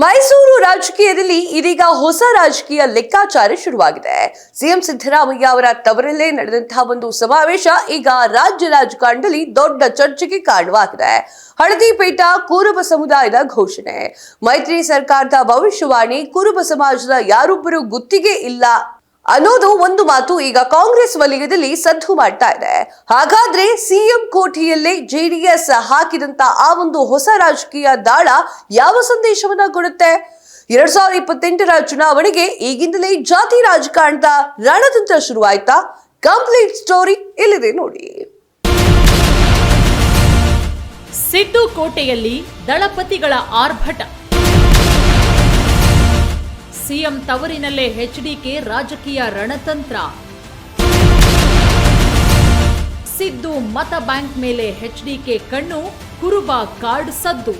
ಮೈಸೂರು ರಾಜಕೀಯದಲ್ಲಿ ಇದೀಗ ಹೊಸ ರಾಜಕೀಯ ಲೆಕ್ಕಾಚಾರ ಶುರುವಾಗಿದೆ. ಸಿಎಂ ಸಿದ್ದರಾಮಯ್ಯ ಅವರ ತವರಲ್ಲೇ ನಡೆದಂತಹ ಒಂದು ಸಮಾವೇಶ ಈಗ ರಾಜ್ಯ ರಾಜಕಾರಣದಲ್ಲಿ ದೊಡ್ಡ ಚರ್ಚೆಗೆ ಕಾರಣವಾಗಿದೆ. ಹಳದಿಪೇಟ ಕುರುಬ ಸಮುದಾಯದ ಘೋಷಣೆ, ಮೈತ್ರಿ ಸರ್ಕಾರದ ಭವಿಷ್ಯವಾಣಿ, ಕುರುಬ ಸಮಾಜದ ಯಾರೊಬ್ಬರು ಗುತ್ತಿಗೆ ಇಲ್ಲ ಅನ್ನೋದು ಒಂದು ಮಾತು ಈಗ ಕಾಂಗ್ರೆಸ್ ವಲಯದಲ್ಲಿ ಸದ್ದು ಮಾಡ್ತಾ ಇದೆ. ಹಾಗಾದ್ರೆ ಸಿಎಂ ಕೋಠಿಯಲ್ಲೇ ಜೆಡಿಎಸ್ ಹಾಕಿದಂತ ಆ ಒಂದು ಹೊಸ ರಾಜಕೀಯ ದಾಳ ಯಾವ ಸಂದೇಶವನ್ನ ಕೊಡುತ್ತೆ? 2028ರ ಚುನಾವಣೆಗೆ ಈಗಿಂದಲೇ ಜಾತಿ ರಾಜಕಾರಣದ ರಣತಂತ್ರ ಶುರುವಾಯ್ತಾ? ಕಂಪ್ಲೀಟ್ ಸ್ಟೋರಿ ಇಲ್ಲಿದೆ ನೋಡಿ. ಸಿದ್ದು ಕೋಟೆಯಲ್ಲಿ ದಳಪತಿಗಳ ಆರ್ಭಟ, ಸಿಎಂ ತವರಿನಲ್ಲೇ ಎಚ್ಡಿಕೆ ರಾಜಕೀಯ ರಣತಂತ್ರ, ಸಿದ್ದು ಮತ ಬ್ಯಾಂಕ್ ಮೇಲೆ ಎಚ್ಡಿಕೆ ಕಣ್ಣು, ಕುರುಬ ಕಾರ್ಡ್ ಸದ್ದು.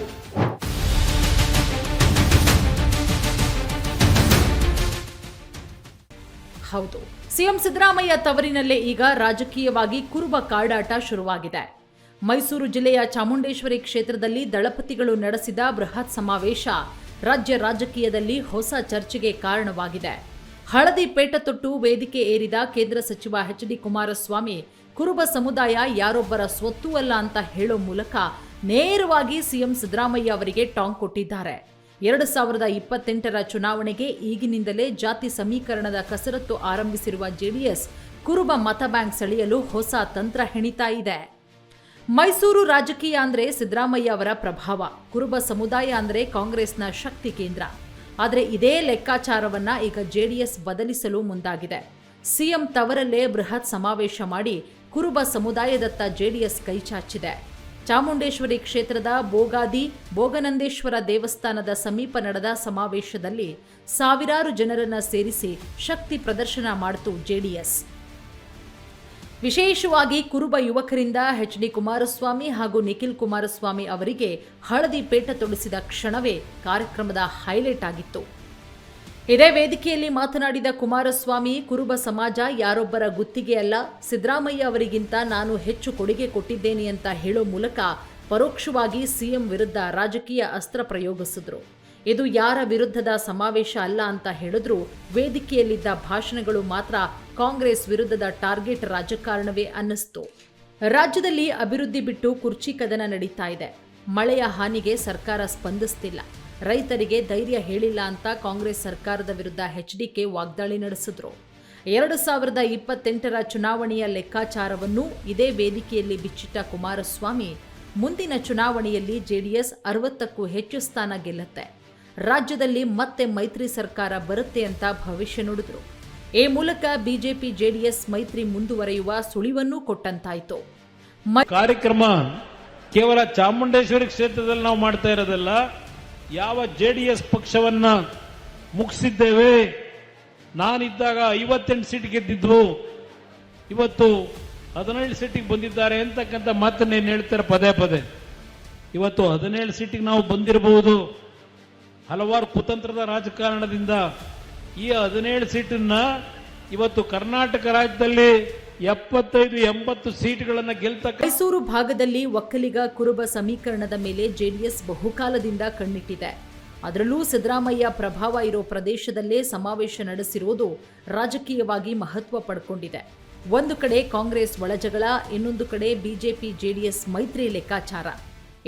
ಹೌದು, ಸಿಎಂ ಸಿದ್ದರಾಮಯ್ಯ ತವರಿನಲ್ಲೇ ಈಗ ರಾಜಕೀಯವಾಗಿ ಕುರುಬ ಕಾಡಾಟ ಶುರುವಾಗಿದೆ. ಮೈಸೂರು ಜಿಲ್ಲೆಯ ಚಾಮುಂಡೇಶ್ವರಿ ಕ್ಷೇತ್ರದಲ್ಲಿ ದಳಪತಿಗಳು ನಡೆಸಿದ ಬೃಹತ್ ಸಮಾವೇಶ ರಾಜ್ಯ ರಾಜಕೀಯದಲ್ಲಿ ಹೊಸ ಚರ್ಚೆಗೆ ಕಾರಣವಾಗಿದೆ. ಹಳದಿ ಪೇಟ ತೊಟ್ಟು ವೇದಿಕೆ ಏರಿದ ಕೇಂದ್ರ ಸಚಿವ ಎಚ್.ಡಿ. ಕುಮಾರಸ್ವಾಮಿ ಕುರುಬ ಸಮುದಾಯ ಯಾರೊಬ್ಬರ ಸ್ವತ್ತು ಅಲ್ಲ ಅಂತ ಹೇಳೋ ಮೂಲಕ ನೇರವಾಗಿ ಸಿಎಂ ಸಿದ್ದರಾಮಯ್ಯ ಅವರಿಗೆ ಟಾಂಗ್ ಕೊಟ್ಟಿದ್ದಾರೆ. 2028ರ ಚುನಾವಣೆಗೆ ಈಗಿನಿಂದಲೇ ಜಾತಿ ಸಮೀಕರಣದ ಕಸರತ್ತು ಆರಂಭಿಸಿರುವ ಜೆಡಿಎಸ್ ಕುರುಬ ಮತ ಬ್ಯಾಂಕ್ ಸೆಳೆಯಲು ಹೊಸ ತಂತ್ರ ಹೆಣಿತಾ ಇದೆ. ಮೈಸೂರು ರಾಜಕೀಯ ಅಂದ್ರೆ ಸಿದ್ದರಾಮಯ್ಯ ಅವರ ಪ್ರಭಾವ, ಕುರುಬ ಸಮುದಾಯ ಅಂದ್ರೆ ಕಾಂಗ್ರೆಸ್ನ ಶಕ್ತಿ ಕೇಂದ್ರ. ಆದರೆ ಇದೇ ಲೆಕ್ಕಾಚಾರವನ್ನ ಈಗ ಜೆಡಿಎಸ್ ಬದಲಿಸಲು ಮುಂದಾಗಿದೆ. ಸಿಎಂ ತವರಲ್ಲೇ ಬೃಹತ್ ಸಮಾವೇಶ ಮಾಡಿ ಕುರುಬ ಸಮುದಾಯದತ್ತ ಜೆಡಿಎಸ್ ಕೈಚಾಚಿದೆ. ಚಾಮುಂಡೇಶ್ವರಿ ಕ್ಷೇತ್ರದ ಬೋಗಾದಿ ಭೋಗನಂದೇಶ್ವರ ದೇವಸ್ಥಾನದ ಸಮೀಪ ನಡೆದ ಸಮಾವೇಶದಲ್ಲಿ ಸಾವಿರಾರು ಜನರನ್ನ ಸೇರಿಸಿ ಶಕ್ತಿ ಪ್ರದರ್ಶನ ಮಾಡಿತು ಜೆಡಿಎಸ್. ವಿಶೇಷವಾಗಿ ಕುರುಬ ಯುವಕರಿಂದ ಎಚ್.ಡಿ. ಕುಮಾರಸ್ವಾಮಿ ಹಾಗೂ ನಿಖಿಲ್ ಕುಮಾರಸ್ವಾಮಿ ಅವರಿಗೆ ಹಳದಿ ಪೇಟ ತೊಡಿಸಿದ ಕ್ಷಣವೇ ಕಾರ್ಯಕ್ರಮದ ಹೈಲೈಟ್ ಆಗಿತ್ತು. ಇದೇ ವೇದಿಕೆಯಲ್ಲಿ ಮಾತನಾಡಿದ ಕುಮಾರಸ್ವಾಮಿ, ಕುರುಬ ಸಮಾಜ ಯಾರೊಬ್ಬರ ಗುತ್ತಿಗೆ ಅಲ್ಲ, ಸಿದ್ದರಾಮಯ್ಯ ಅವರಿಗಿಂತ ನಾನು ಹೆಚ್ಚು ಕೊಡುಗೆ ಕೊಟ್ಟಿದ್ದೇನೆ ಅಂತ ಹೇಳೋ ಮೂಲಕ ಪರೋಕ್ಷವಾಗಿ ಸಿಎಂ ವಿರುದ್ಧ ರಾಜಕೀಯ ಅಸ್ತ್ರ ಪ್ರಯೋಗಿಸಿದ್ರು. ಇದು ಯಾರ ವಿರುದ್ಧದ ಸಮಾವೇಶ ಅಲ್ಲ ಅಂತ ಹೇಳಿದ್ರು ವೇದಿಕೆಯಲ್ಲಿದ್ದ ಭಾಷಣಗಳು ಮಾತ್ರ ಕಾಂಗ್ರೆಸ್ ವಿರುದ್ಧದ ಟಾರ್ಗೆಟ್ ರಾಜಕಾರಣವೇ ಅನ್ನಿಸ್ತು. ರಾಜ್ಯದಲ್ಲಿ ಅಭಿವೃದ್ಧಿ ಬಿಟ್ಟು ಕುರ್ಚಿ ಕದನ ನಡೀತಾ ಇದೆ. ಮಳೆಯ ಹಾನಿಗೆ ಸರ್ಕಾರ ಸ್ಪಂದಿಸ್ತಿಲ್ಲ, ರೈತರಿಗೆ ಧೈರ್ಯ ಹೇಳಿಲ್ಲ ಅಂತ ಕಾಂಗ್ರೆಸ್ ಸರ್ಕಾರದ ವಿರುದ್ಧ ಎಚ್ಡಿಕೆ ವಾಗ್ದಾಳಿ ನಡೆಸಿದ್ರು. 2028ರ ಚುನಾವಣೆಯ ಲೆಕ್ಕಾಚಾರವನ್ನು ಇದೇ ವೇದಿಕೆಯಲ್ಲಿ ಬಿಚ್ಚಿಟ್ಟ ಕುಮಾರಸ್ವಾಮಿ, ಮುಂದಿನ ಚುನಾವಣೆಯಲ್ಲಿ ಜೆಡಿಎಸ್ 60ಕ್ಕೂ ಹೆಚ್ಚು ಸ್ಥಾನ ಗೆಲ್ಲುತ್ತೆ, ರಾಜ್ಯದಲ್ಲಿ ಮತ್ತೆ ಮೈತ್ರಿ ಸರ್ಕಾರ ಬರುತ್ತೆ ಅಂತ ಭವಿಷ್ಯ ನುಡಿದ್ರು. ಈ ಮೂಲಕ ಬಿಜೆಪಿ ಜೆಡಿಎಸ್ ಮೈತ್ರಿ ಮುಂದುವರೆಯುವ ಸುಳಿವನ್ನೂ ಕೊಟ್ಟಂತಾಯ್ತು. ಕಾರ್ಯಕ್ರಮ ಕೇವಲ ಚಾಮುಂಡೇಶ್ವರಿ ಕ್ಷೇತ್ರದಲ್ಲಿ ನಾವು ಮಾಡ್ತಾ ಇರೋದಲ್ಲ, ಯಾವ ಜೆಡಿಎಸ್ ಪಕ್ಷವನ್ನ ಮುಗಿಸಿದ್ದೇವೆ, ನಾನಿದ್ದಾಗ 58 ಸೀಟ್ ಗೆದ್ದಿದ್ವು, ಇವತ್ತು 17 ಸೀಟಿಗೆ ಬಂದಿದ್ದಾರೆ ಅಂತಕ್ಕಂಥ ಮಾತನ್ನೇನು ಹೇಳ್ತಾರೆ ಪದೇ ಪದೇ. ಇವತ್ತು 17 ಸೀಟಿಗೆ ನಾವು ಬಂದಿರಬಹುದು. ಹಲವಾರು ಕುತಂತ್ರದ ರಾಜಕಾರಣದಿಂದ ಈ 17 ಸೀಟನ್ನ ಇವತ್ತು ಕರ್ನಾಟಕ ರಾಜ್ಯದಲ್ಲಿ 75-80 ಸೀಟ್ಗಳನ್ನು ಗೆಲ್ತಕ್ಕ. ಮೈಸೂರು ಭಾಗದಲ್ಲಿ ಒಕ್ಕಲಿಗ ಕುರುಬ ಸಮೀಕರಣದ ಮೇಲೆ ಜೆಡಿಎಸ್ ಬಹುಕಾಲದಿಂದ ಕಣ್ಣಿಟ್ಟಿದೆ. ಅದರಲ್ಲೂ ಸಿದ್ದರಾಮಯ್ಯ ಪ್ರಭಾವ ಇರೋ ಪ್ರದೇಶದಲ್ಲೇ ಸಮಾವೇಶ ನಡೆಸಿರುವುದು ರಾಜಕೀಯವಾಗಿ ಮಹತ್ವ ಪಡ್ಕೊಂಡಿದೆ. ಒಂದು ಕಡೆ ಕಾಂಗ್ರೆಸ್ ಒಳಜಗಳ, ಇನ್ನೊಂದು ಕಡೆ ಬಿಜೆಪಿ ಜೆಡಿಎಸ್ ಮೈತ್ರಿ ಲೆಕ್ಕಾಚಾರ.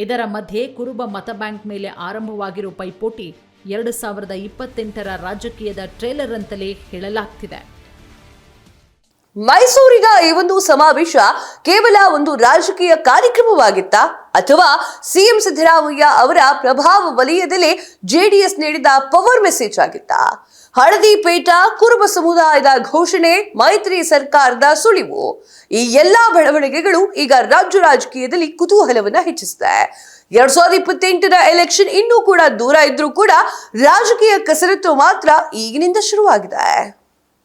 ಇದರ ಮಧ್ಯೆ ಕುರುಬ ಮತ ಬ್ಯಾಂಕ್ ಮೇಲೆ ಆರಂಭವಾಗಿರೋ ಪೈಪೋಟಿ 2028ರ ರಾಜಕೀಯದ ಟ್ರೇಲರ್ ಅಂತಲೇ ಹೇಳಲಾಗ್ತಿದೆ. ಮೈಸೂರಿನ ಈ ಒಂದು ಸಮಾವೇಶ ಕೇವಲ ಒಂದು ರಾಜಕೀಯ ಕಾರ್ಯಕ್ರಮವಾಗಿತ್ತಾ, ಅಥವಾ ಸಿಎಂ ಸಿದ್ದರಾಮಯ್ಯ ಅವರ ಪ್ರಭಾವ ವಲಯದಲ್ಲಿ ಜೆಡಿಎಸ್ ನೀಡಿದ ಪವರ್ ಮೆಸೇಜ್ ಆಗಿತ್ತಾ? ಹಳದಿಪೇಟ ಕುರುಬ ಸಮುದಾಯದ ಘೋಷಣೆ, ಮೈತ್ರಿ ಸರ್ಕಾರದ ಸುಳಿವು, ಈ ಎಲ್ಲಾ ಬೆಳವಣಿಗೆಗಳು ಈಗ ರಾಜ್ಯ ರಾಜಕೀಯದಲ್ಲಿ ಕುತೂಹಲವನ್ನ ಹೆಚ್ಚಿಸಿದೆ. 2028ರ ಎಲೆಕ್ಷನ್ ಇನ್ನೂ ಕೂಡ ದೂರ ಇದ್ರೂ ಕೂಡ ರಾಜಕೀಯ ಕಸರತ್ತು ಮಾತ್ರ ಈಗಿನಿಂದ ಶುರುವಾಗಿದೆ.